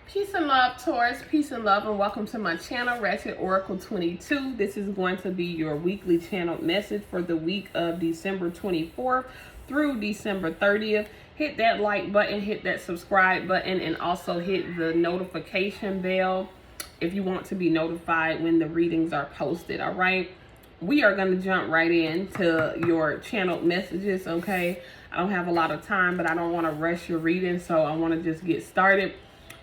Peace and love, Taurus. Peace and love, and welcome to my channel, Ratchet Oracle 22. This is going to be your weekly channel message for the week of December 24th through December 30th. Hit that like button, hit that subscribe button, and also hit the notification bell if you want to be notified when the readings are posted, all right? We are going to jump right into your channel messages, okay? I don't have a lot of time, but I don't want to rush your reading, so I want to just get started.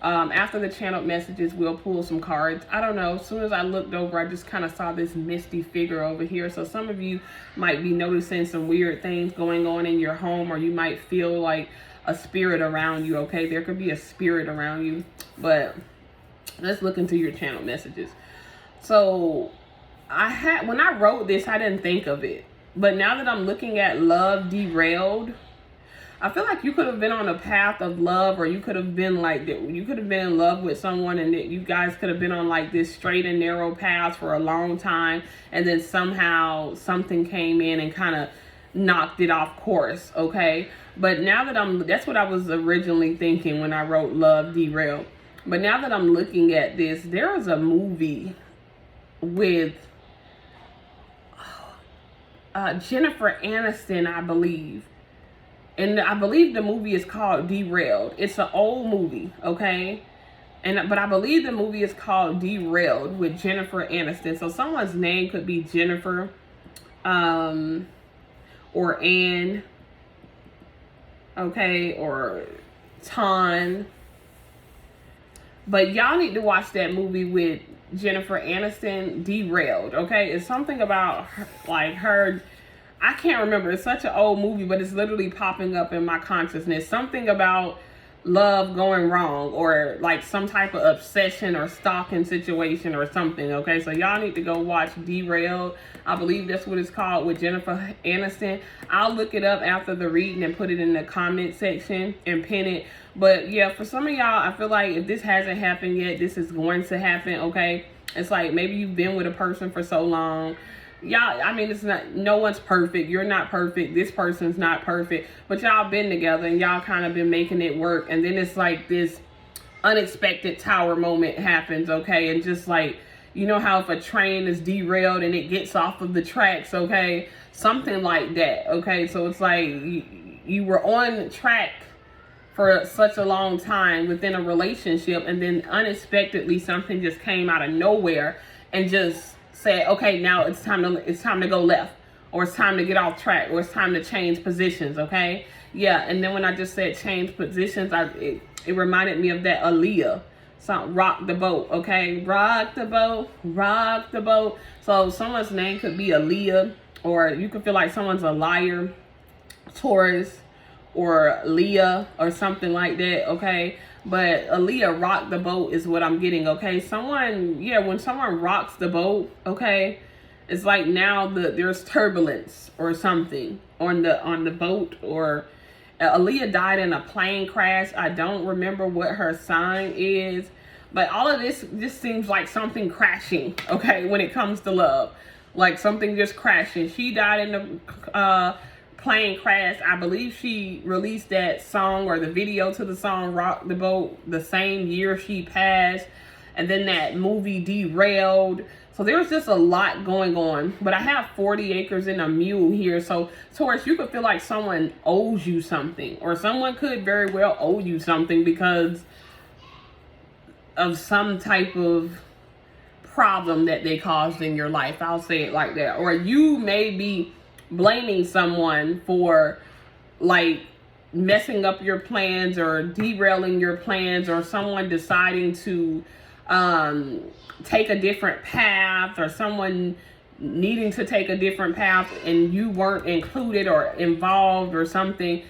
After the channel messages, we'll pull some cards. I don't know. As soon as I looked over, I just kind of saw this misty figure over here. So some of you might be noticing some weird things going on in your home, or you might feel like a spirit around you, okay? There could be a spirit around you. But let's look into your channel messages. So when I wrote this, I didn't think of it. But now that I'm looking at love derailed, I feel like you could have been on a path of love, or you could have been like, you could have been in love with someone, and that you guys could have been on like this straight and narrow path for a long time, and then somehow something came in and kind of knocked it off course, okay? But now that that's what I was originally thinking when I wrote love derailed. But now that I'm looking at this, there is a movie with Jennifer Aniston, I believe. And I believe the movie is called Derailed. It's an old movie, okay? But I believe the movie is called Derailed with Jennifer Aniston. So someone's name could be Jennifer, or Anne, okay, or Ton. But y'all need to watch that movie with Jennifer Aniston, Derailed, okay? It's something about her, like her. I can't remember. It's such an old movie, but it's literally popping up in my consciousness. Something about love going wrong, or like some type of obsession or stalking situation or something, okay? So y'all need to go watch Derailed. I believe that's what it's called, with Jennifer Aniston. I'll look it up after the reading and put it in the comment section and pin it. But yeah, for some of y'all, I feel like if this hasn't happened yet, this is going to happen, okay? It's like maybe you've been with a person for so long. Y'all, I mean, it's not, no one's perfect. You're not perfect. This person's not perfect. But y'all been together and y'all kind of been making it work. And then it's like this unexpected tower moment happens, okay? And just like, you know how if a train is derailed and it gets off of the tracks, okay? Something like that, okay? So it's like you were on track for such a long time within a relationship, and then unexpectedly something just came out of nowhere and just say, okay, now it's time to go left, or it's time to get off track, or it's time to change positions, okay? Yeah, and then when I just said change positions, it reminded me of that Aaliyah song, Rock the Boat, okay? Rock the boat, rock the boat. So someone's name could be Aaliyah, or you could feel like someone's a liar, Taurus, or Leah, or something like that, okay? But Aaliyah, rock the boat is what I'm getting, okay? Someone, yeah, when someone rocks the boat, okay, it's like now there's turbulence or something on the boat. Or Aaliyah died in a plane crash. I don't remember what her sign is, but all of this just seems like something crashing, okay, when it comes to love. Like something just crashing. She died in the plane crash. I believe she released that song, or the video to the song Rock the Boat, the same year she passed. And then that movie Derailed. So there's just a lot going on. But I have 40 acres and a mule here. So Taurus, you could feel like someone owes you something, or someone could very well owe you something because of some type of problem that they caused in your life. I'll say it like that. Or you may be blaming someone for like messing up your plans or derailing your plans, or someone deciding to take a different path, or someone needing to take a different path and you weren't included or involved or something.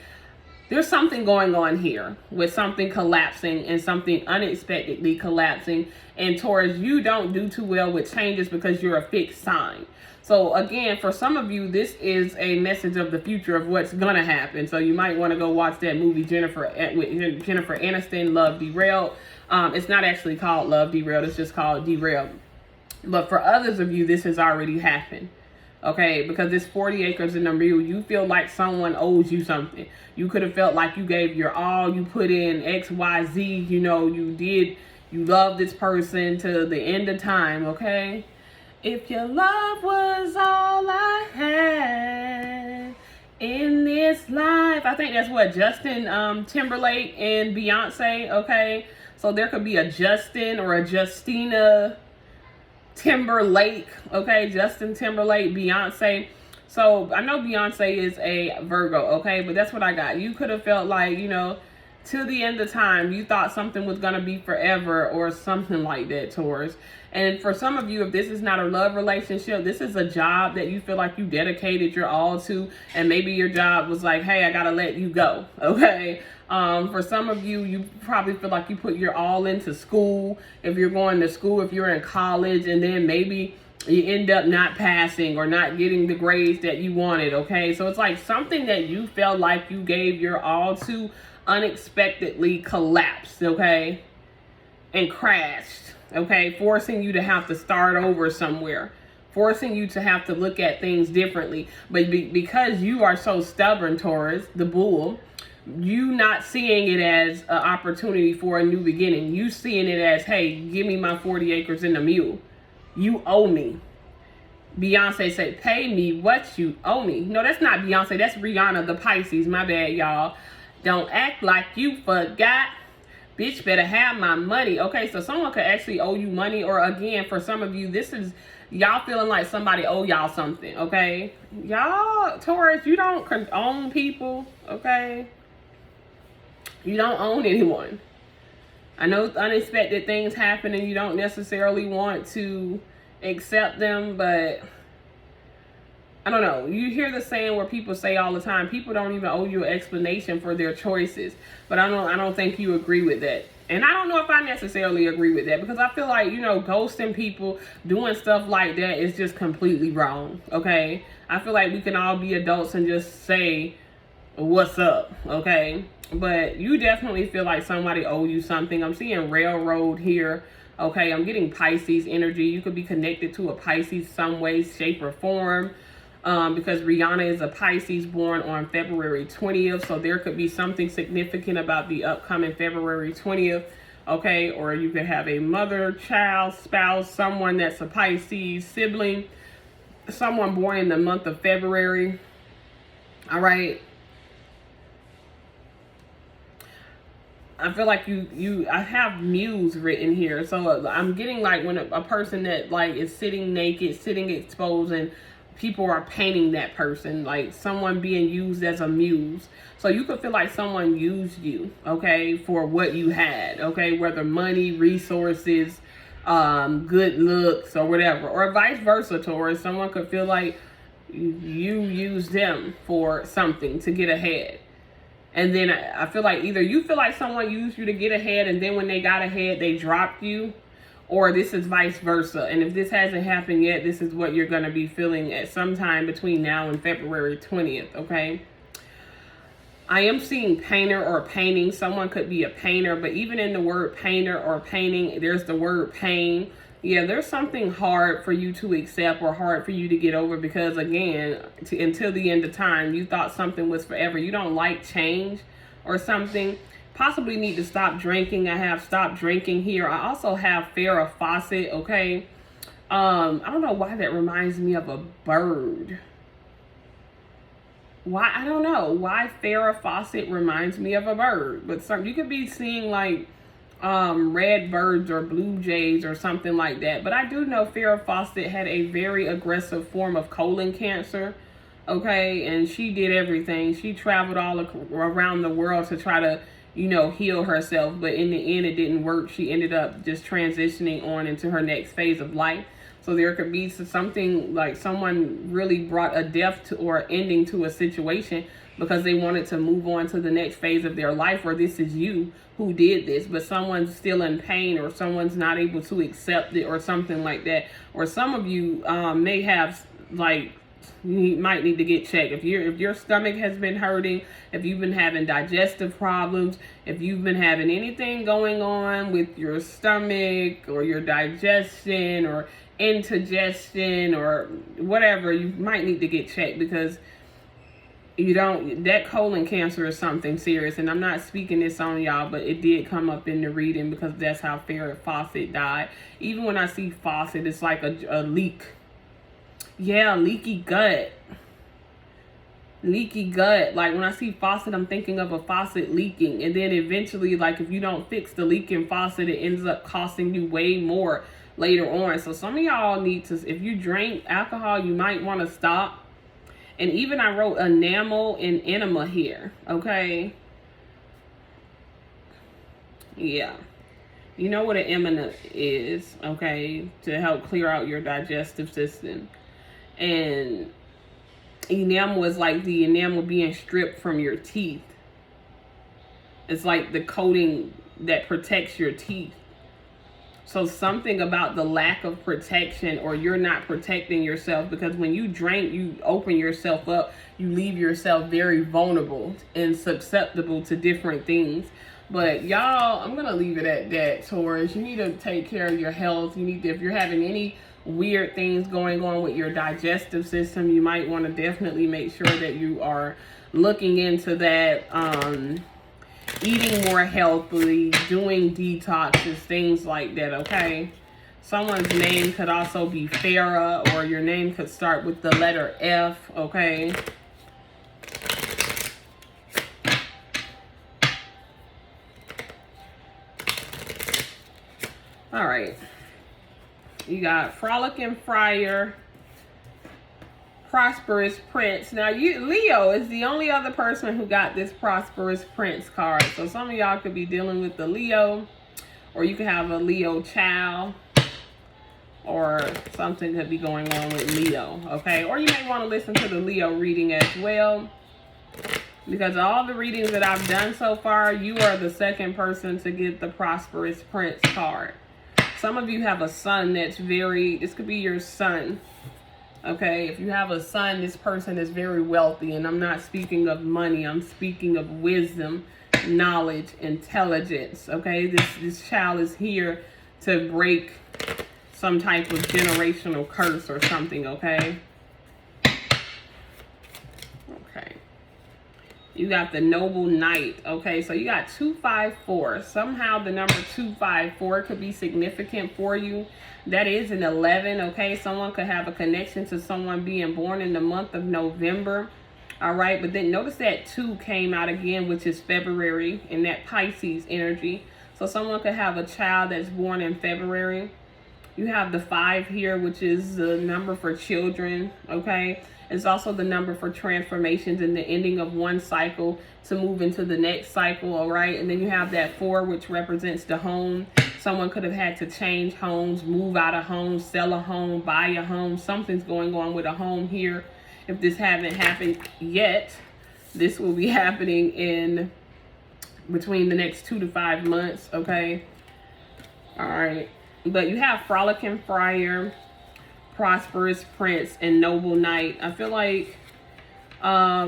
There's something going on here with something collapsing and something unexpectedly collapsing. And Taurus, you don't do too well with changes because you're a fixed sign. So again, for some of you, this is a message of the future of what's going to happen. So you might want to go watch that movie, Jennifer Aniston, Love Derailed. It's not actually called Love Derailed. It's just called Derailed. But for others of you, this has already happened. Okay, because it's 40 acres in a mule. You feel like someone owes you something. You could have felt like you gave your all. You put in X, Y, Z. You know, you love this person to the end of time, okay? If your love was all I had in this life. I think that's what Justin Timberlake and Beyonce, okay? So there could be a Justin or a Justina Timberlake, okay? Justin Timberlake, Beyonce. So I know Beyonce is a Virgo, okay? But that's what I got. You could have felt like, you know, till the end of time, you thought something was going to be forever or something like that, Taurus. And for some of you, if this is not a love relationship, this is a job that you feel like you dedicated your all to, and maybe your job was like, hey, I got to let you go, okay? For some of you, you probably feel like you put your all into school. If you're going to school, if you're in college, and then maybe you end up not passing or not getting the grades that you wanted, okay? So it's like something that you felt like you gave your all to unexpectedly collapsed, okay? And crashed, okay? Forcing you to have to start over somewhere. Forcing you to have to look at things differently. But because you are so stubborn, Taurus, the bull, you not seeing it as an opportunity for a new beginning. You seeing it as, hey, give me my 40 acres and a mule. You owe me. Beyonce said, pay me what you owe me. No, that's not Beyonce. That's Rihanna, the Pisces. My bad, y'all. Don't act like you forgot. Bitch better have my money. Okay, so someone could actually owe you money. Or again, for some of you, this is y'all feeling like somebody owe y'all something. Okay? Y'all, Taurus, you don't own people. Okay? You don't own anyone. I know unexpected things happen and you don't necessarily want to accept them, but I don't know. You hear the saying where people say all the time, people don't even owe you an explanation for their choices. But I don't think you agree with that. And I don't know if I necessarily agree with that, because I feel like, you know, ghosting people, doing stuff like that is just completely wrong. Okay? I feel like we can all be adults and just say, what's up? Okay? But you definitely feel like somebody owe you something. I'm seeing railroad here. Okay, I'm getting Pisces energy. You could be connected to a Pisces some way, shape, or form. Because Rihanna is a Pisces born on February 20th. So there could be something significant about the upcoming February 20th. Okay, or you could have a mother, child, spouse, someone that's a Pisces sibling. Someone born in the month of February. All right. I feel like I have muse written here. So I'm getting like when a person that like is sitting naked, sitting exposed, and people are painting that person, like someone being used as a muse. So you could feel like someone used you, okay, for what you had, okay, whether money, resources, good looks, or whatever, or vice versa, Taurus. Someone could feel like you used them for something to get ahead. And then I feel like either you feel like someone used you to get ahead, and then when they got ahead, they dropped you, or this is vice versa. And if this hasn't happened yet, this is what you're going to be feeling at some time between now and February 20th, okay? I am seeing painter or painting. Someone could be a painter, but even in the word painter or painting, there's the word pain. Yeah, there's something hard for you to accept or hard for you to get over, because again, until the end of time, you thought something was forever. You don't like change or something. Possibly need to stop drinking. I have stopped drinking here. I also have Farrah Fawcett, okay? I don't know why that reminds me of a bird. Why? I don't know why Farrah Fawcett reminds me of a bird. But you could be seeing like red birds or blue jays or something like that. But I do know Farrah Fawcett had a very aggressive form of colon cancer, okay? And she did everything. She traveled all around the world to try to, you know, heal herself. But in the end, it didn't work. She ended up just transitioning on into her next phase of life. So there could be something like someone really brought a death to or ending to a situation because they wanted to move on to the next phase of their life, or this is you who did this, but someone's still in pain, or someone's not able to accept it, or something like that. Or some of you may have like You might need to get checked. If your stomach has been hurting, if you've been having digestive problems, if you've been having anything going on with your stomach or your digestion or indigestion or whatever, you might need to get checked, because that colon cancer is something serious. And I'm not speaking this on y'all, but it did come up in the reading, because that's how Farrah Fawcett died. Even when I see Fawcett, it's like a leak. Yeah, leaky gut. Leaky gut. Like when I see faucet, I'm thinking of a faucet leaking. And then eventually, like if you don't fix the leaking faucet, it ends up costing you way more later on. So some of y'all need to, if you drink alcohol, you might want to stop. And even I wrote enamel and enema here. Okay. Yeah. You know what an enema is, okay? To help clear out your digestive system. And enamel is like the enamel being stripped from your teeth. It's like the coating that protects your teeth. So something about the lack of protection, or you're not protecting yourself, because when you drink, you open yourself up, you leave yourself very vulnerable and susceptible to different things. But y'all, I'm gonna leave it at that, Taurus. You need to take care of your health. You need to, if you're having any weird things going on with your digestive system, you might want to definitely make sure that you are looking into that, eating more healthily, doing detoxes, things like that, okay? Someone's name could also be Farrah, or your name could start with the letter F, okay? All right. You got Frolicking Friar, Prosperous Prince. Now, Leo is the only other person who got this Prosperous Prince card. So some of y'all could be dealing with the Leo, or you could have a Leo child, or something could be going on with Leo, okay? Or you may want to listen to the Leo reading as well, because all the readings that I've done so far, you are the second person to get the Prosperous Prince card. Some of you have a son that's this could be your son, okay? If you have a son, this person is very wealthy, and I'm not speaking of money. I'm speaking of wisdom, knowledge, intelligence, okay? This child is here to break some type of generational curse or something, okay? Okay. You got the Noble Knight, okay? So you got 254. Somehow the number 254 could be significant for you. That is an 11, okay? Someone could have a connection to someone being born in the month of November, all right? But then notice that 2 came out again, which is February, in that Pisces energy. So someone could have a child that's born in February. You have the 5 here, which is the number for children, okay? It's also the number for transformations and the ending of one cycle to move into the next cycle, all right? And then you have that 4, which represents the home. Someone could have had to change homes, move out of homes, sell a home, buy a home. Something's going on with a home here. If this hasn't happened yet, this will be happening in between the next 2 to 5 months, okay? All right. But you have Frolicking Friar, Prosperous Prince, and Noble Knight. I feel like, I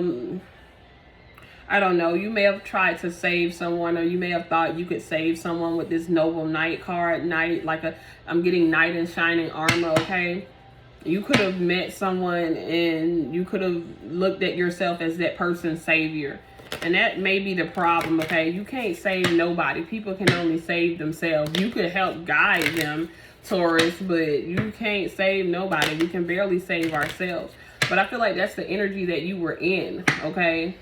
don't know, you may have tried to save someone, or you may have thought you could save someone with this Noble Knight card. Knight, I'm getting Knight in shining armor, okay? You could have met someone and you could have looked at yourself as that person's savior. And that may be the problem, okay? You can't save nobody. People can only save themselves. You could help guide them, Taurus, but you can't save nobody. We can barely save ourselves. But I feel like that's the energy that you were in, okay?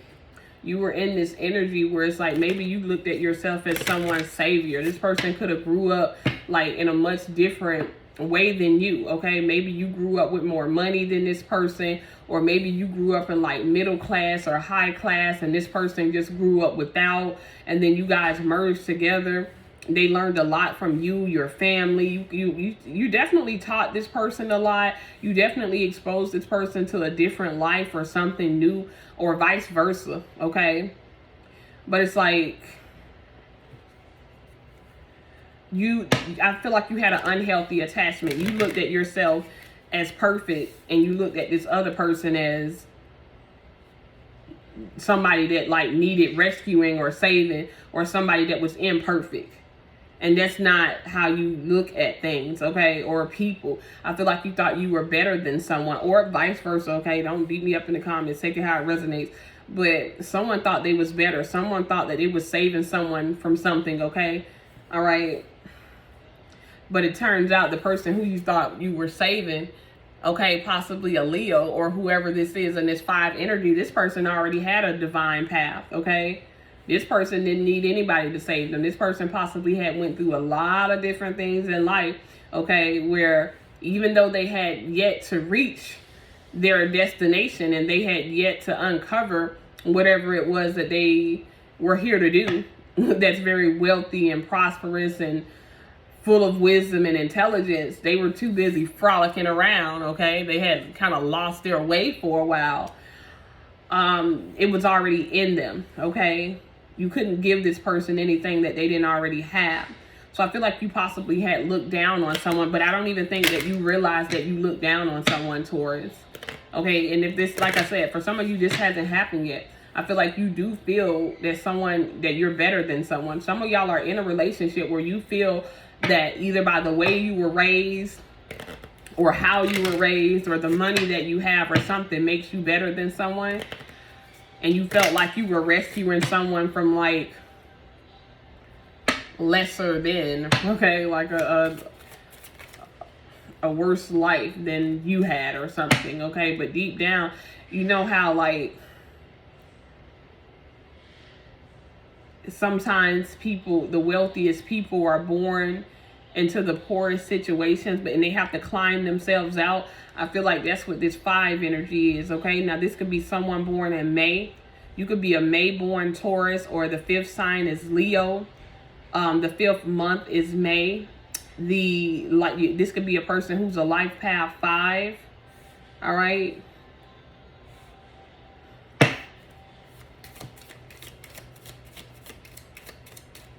You were in this energy where it's like maybe you looked at yourself as someone's savior. This person could have grew up like in a much different way than you, okay? Maybe you grew up with more money than this person, or maybe you grew up in like middle class or high class and this person just grew up without, and then you guys merged together. They learned a lot from you, your family. You definitely taught this person a lot. You definitely exposed this person to a different life or something new, or vice versa, okay? But it's like I feel like you had an unhealthy attachment. You looked at yourself as perfect, and you looked at this other person as somebody that like needed rescuing or saving, or somebody that was imperfect. And that's not how you look at things, okay? Or people. I feel like you thought you were better than someone, or vice versa, okay? Don't beat me up in the comments. Take it how it resonates. But someone thought they was better. Someone thought that it was saving someone from something, okay? All right? But it turns out the person who you thought you were saving, okay, possibly a Leo or whoever this is in this 5 energy, this person already had a divine path, okay? This person didn't need anybody to save them. This person possibly had went through a lot of different things in life, okay, where even though they had yet to reach their destination and they had yet to uncover whatever it was that they were here to do, that's very wealthy and prosperous and full of wisdom and intelligence, they were too busy frolicking around, okay? They had kind of lost their way for a while. It was already in them, okay? You couldn't give this person anything that they didn't already have. So I feel like you possibly had looked down on someone, but I don't even think that you realized that you looked down on someone, Taurus. Okay, and if this, like I said, for some of you, this hasn't happened yet. I feel like you do feel that you're better than someone. Some of y'all are in a relationship where you feel that either by the way you were raised or how you were raised or the money that you have or something makes you better than someone. And you felt like you were rescuing someone from like lesser than, okay, like a worse life than you had or something, okay? But deep down, you know how like sometimes people, the wealthiest people are born into the poorest situations, and they have to climb themselves out. I feel like that's what this 5 energy is, okay? Now, this could be someone born in May. You could be a May-born Taurus, or the 5th sign is Leo. The 5th month is May. This could be a person who's a life path 5, all right?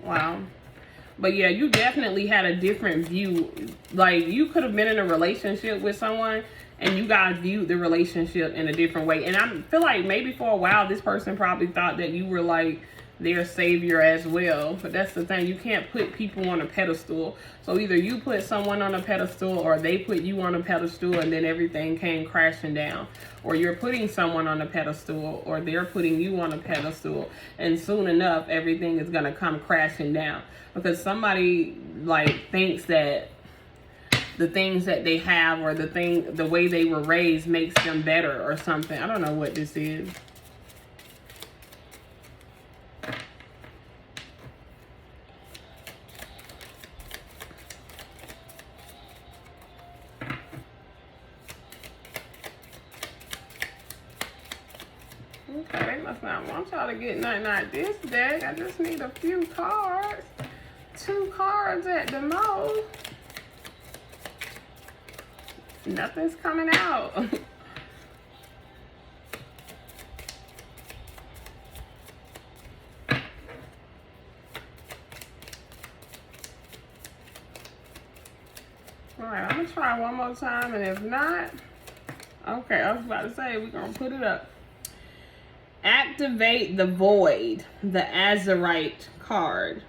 Wow. But yeah, you definitely had a different view. Like, you could have been in a relationship with someone and you guys viewed the relationship in a different way. And I feel like maybe for a while, this person probably thought that you were like their savior as well. But that's the thing. You can't put people on a pedestal. So either you put someone on a pedestal or they put you on a pedestal and then everything came crashing down. Or you're putting someone on a pedestal or they're putting you on a pedestal. And soon enough, everything is going to come crashing down. Because somebody like thinks that the things that they have or the way they were raised makes them better or something. I don't know what this is. Okay, they must not want y'all to get nothing out of this deck. I just need a few cards. 2 cards at the most. Nothing's coming out. Alright, I'm going to try one more time, and if not, okay, I was about to say, we're going to put it up. Activate the Void, the Azurite card.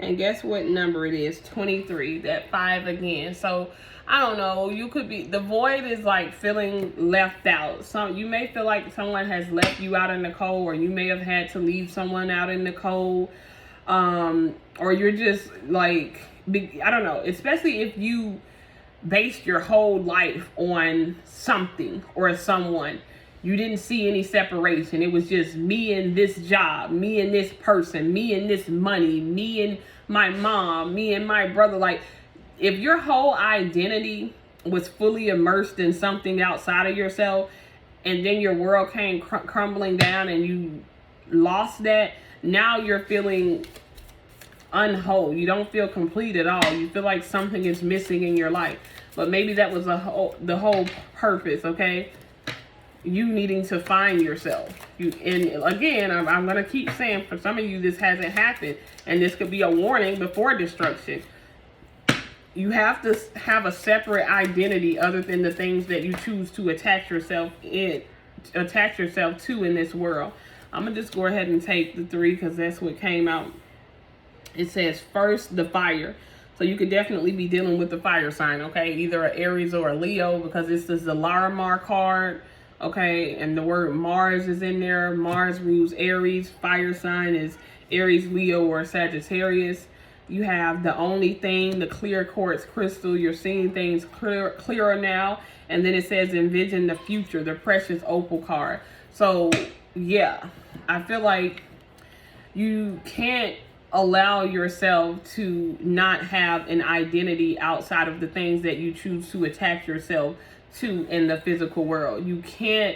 And guess what number it is? 23, that 5 again. So, I don't know, you could be, the void is like feeling left out. You may feel like someone has left you out in the cold, or you may have had to leave someone out in the cold. Or you're just like, I don't know, especially if you based your whole life on something or someone. You didn't see any separation. It was just me and this job, me and this person, me and this money, me and my mom, me and my brother. Like, if your whole identity was fully immersed in something outside of yourself, and then your world came crumbling down and you lost that, now you're feeling unwhole. You don't feel complete at all. You feel like something is missing in your life. But maybe that was the whole purpose, okay? You needing to find yourself. And again, I'm going to keep saying, for some of you, this hasn't happened. And this could be a warning before destruction. you have to have a separate identity other than the things that you choose to attach yourself to in this world. I'm gonna just go ahead and take the 3 because that's what came out. It says first, the fire. So you could definitely be dealing with the fire sign, okay? Either an Aries or a Leo, because this is the Larimar card, okay? And the word Mars is in there. Mars rules Aries. Fire sign is Aries, Leo, or Sagittarius. You have the only thing, the clear quartz crystal. You're seeing things clearer now. And then it says envision the future, the precious opal card. So, yeah, I feel like you can't allow yourself to not have an identity outside of the things that you choose to attach yourself to in the physical world. You can't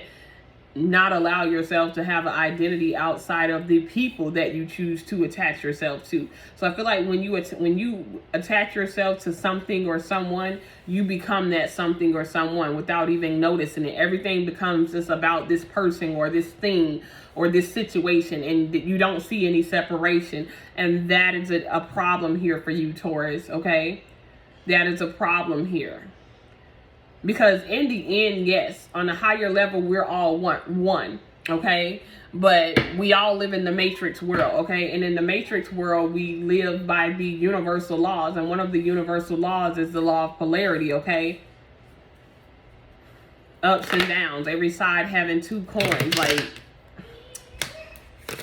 not allow yourself to have an identity outside of the people that you choose to attach yourself to. So I feel like when you attach yourself to something or someone, you become that something or someone without even noticing it. Everything becomes just about this person or this thing or this situation, and you don't see any separation. And that is a problem here for you, Taurus, okay? That is a problem here. Because in the end, yes, on a higher level, we're all one, okay? But we all live in the matrix world, okay? And in the matrix world, we live by the universal laws. And one of the universal laws is the law of polarity, okay? Ups and downs, every side having 2 coins. Like,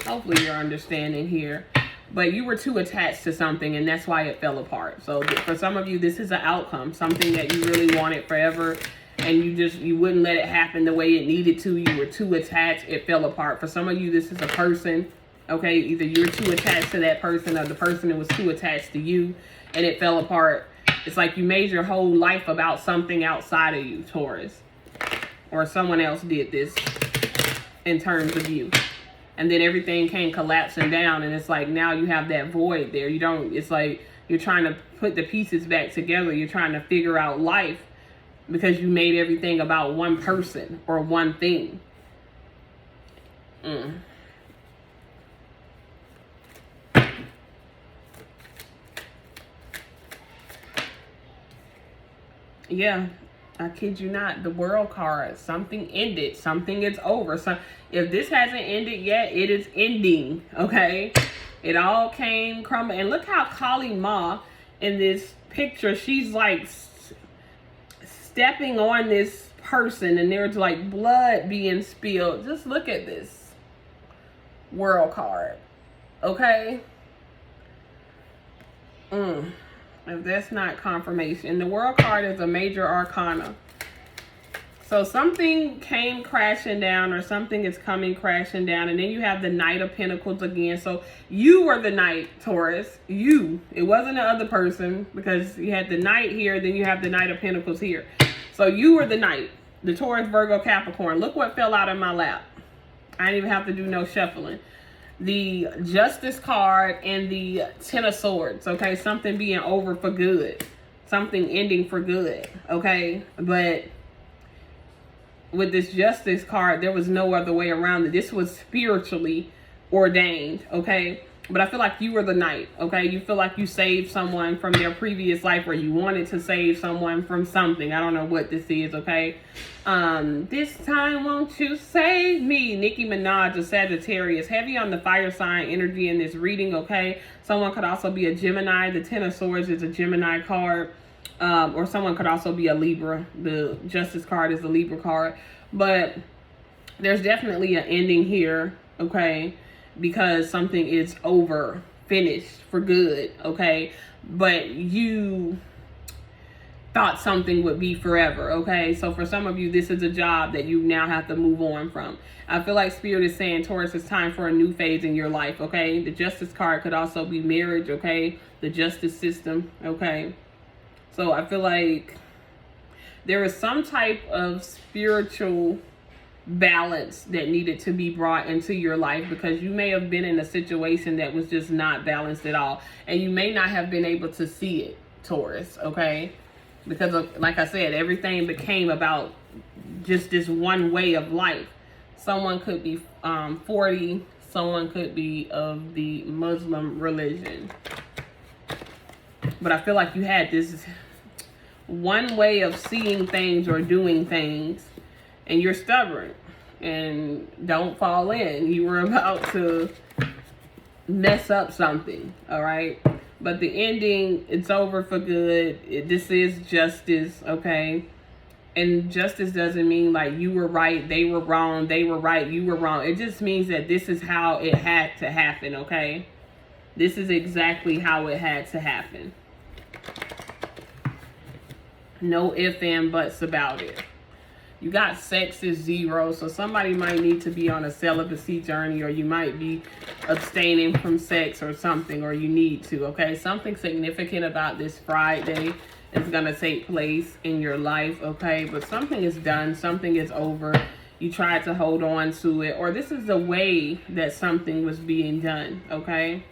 hopefully you're understanding here. But you were too attached to something, and that's why it fell apart. So for some of you, this is an outcome, something that you really wanted forever, and you wouldn't let it happen the way it needed to. You were too attached, it fell apart. For some of you, this is a person, okay? Either you're too attached to that person, or the person was too attached to you, and it fell apart. It's like you made your whole life about something outside of you, Taurus. Or someone else did this in terms of you. And then everything came collapsing down, and it's like now you have that void there. It's like you're trying to put the pieces back together. You're trying to figure out life because you made everything about one person or one thing. Yeah. I kid you not, the world card, something ended, something is over. So if this hasn't ended yet, it is ending, okay? It all came crumbling. And look how Kali Ma in this picture, she's like stepping on this person, and there's like blood being spilled. Just look at this world card, okay? If that's not confirmation. The world card is a major arcana. So something came crashing down, or something is coming crashing down. And then you have the Knight of Pentacles again. So you were the Knight, Taurus. You. It wasn't the other person, because you had the Knight here, then you have the Knight of Pentacles here. So you were the Knight. The Taurus, Virgo, Capricorn. Look what fell out of my lap. I didn't even have to do no shuffling. The Justice card and the Ten of Swords, okay? Something being over for good. Something ending for good, okay? But with this Justice card, there was no other way around it. This was spiritually ordained, okay? But I feel like you were the Knight, okay? You feel like you saved someone from their previous life, or you wanted to save someone from something. I don't know what this is, okay? This time, won't you save me? Nicki Minaj, a Sagittarius. Heavy on the fire sign energy in this reading, okay? Someone could also be a Gemini. The Ten of Swords is a Gemini card. Or someone could also be a Libra. The Justice card is the Libra card. But there's definitely an ending here, okay? Because something is over, finished, for good, okay? But you thought something would be forever, okay? So for some of you, this is a job that you now have to move on from. I feel like Spirit is saying, Taurus, it's time for a new phase in your life, okay? The Justice card could also be marriage, okay? The justice system, okay? So I feel like there is some type of spiritual balance that needed to be brought into your life, because you may have been in a situation that was just not balanced at all, and you may not have been able to see it, Taurus, okay? Because of, like I said, everything became about just this one way of life. Someone could be 40, someone could be of the Muslim religion. But I feel like you had this one way of seeing things or doing things, and you're stubborn and don't fall in. You were about to mess up something, all right? But the ending, it's over for good. This is justice, okay? And justice doesn't mean like you were right, they were wrong, they were right, you were wrong. It just means that this is how it had to happen, okay? This is exactly how it had to happen. No ifs and buts about it. You got sex is 0, so somebody might need to be on a celibacy journey, or you might be abstaining from sex or something, or you need to, okay? Something significant about this Friday is going to take place in your life, okay? But something is done, something is over. You tried to hold on to it, or this is the way that something was being done, okay?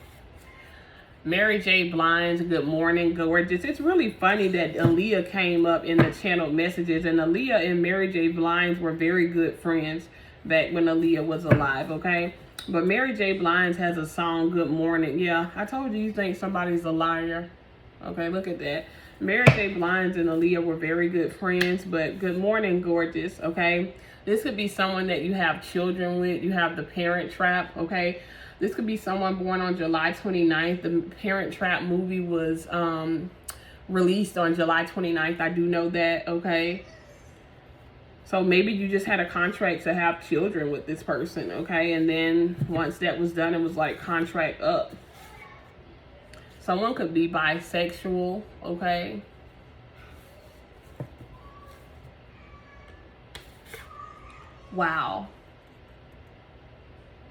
Mary J. Blind, good morning, gorgeous. It's really funny that Aaliyah came up in the channel messages, and Aaliyah and Mary J. Blind were very good friends back when Aaliyah was alive, okay? But Mary J. Blind has a song, Good Morning. Yeah, I told you think somebody's a liar. Okay, look at that. Mary J. Blind and Aaliyah were very good friends, but good morning, gorgeous, okay? This could be someone that you have children with. You have the Parent Trap, okay? This could be someone born on July 29th. The Parent Trap movie was released on July 29th. I do know that, okay? So maybe you just had a contract to have children with this person, okay? And then once that was done, it was like contract up. Someone could be bisexual, okay? Wow.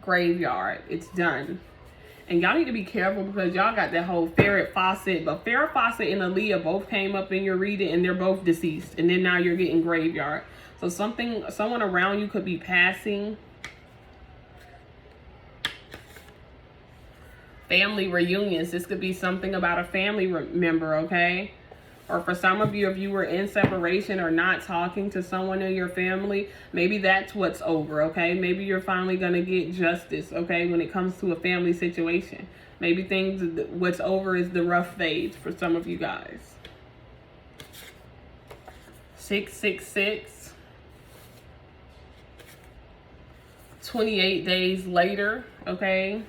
Graveyard, it's done. And y'all need to be careful because y'all got that whole Farrah Fawcett. But Farrah Fawcett and Aaliyah both came up in your reading, and they're both deceased. And then now you're getting graveyard. So someone around you could be passing. Family reunions. This could be something about a family member, okay? Or for some of you, if you were in separation or not talking to someone in your family, maybe that's what's over, okay? Maybe you're finally going to get justice, okay, when it comes to a family situation. Maybe what's over is the rough phase for some of you guys. 666. 28 days later, okay?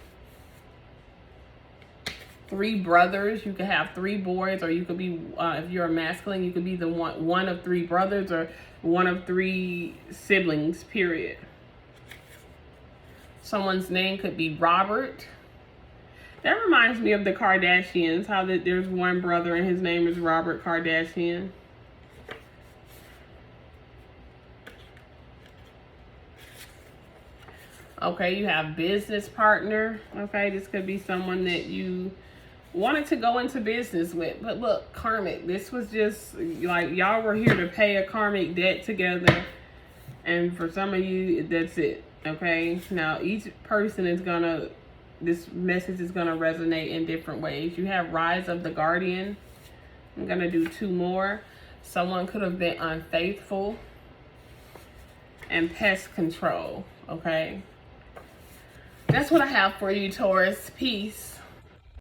3 brothers. You could have 3 boys, or you could be, if you're a masculine, you could be the one of 3 brothers, or one of 3 siblings, period. Someone's name could be Robert. That reminds me of the Kardashians, how that there's one brother and his name is Robert Kardashian. Okay, you have business partner. Okay, this could be someone that you wanted to go into business with. But look, karmic, this was just like y'all were here to pay a karmic debt together. And for some of you, that's it. Okay, now each person is gonna, this message is gonna resonate in different ways. You have Rise of the Guardian. I'm gonna do 2 more. Someone could have been unfaithful. And pest control. Okay, that's what I have for you, Taurus. Peace.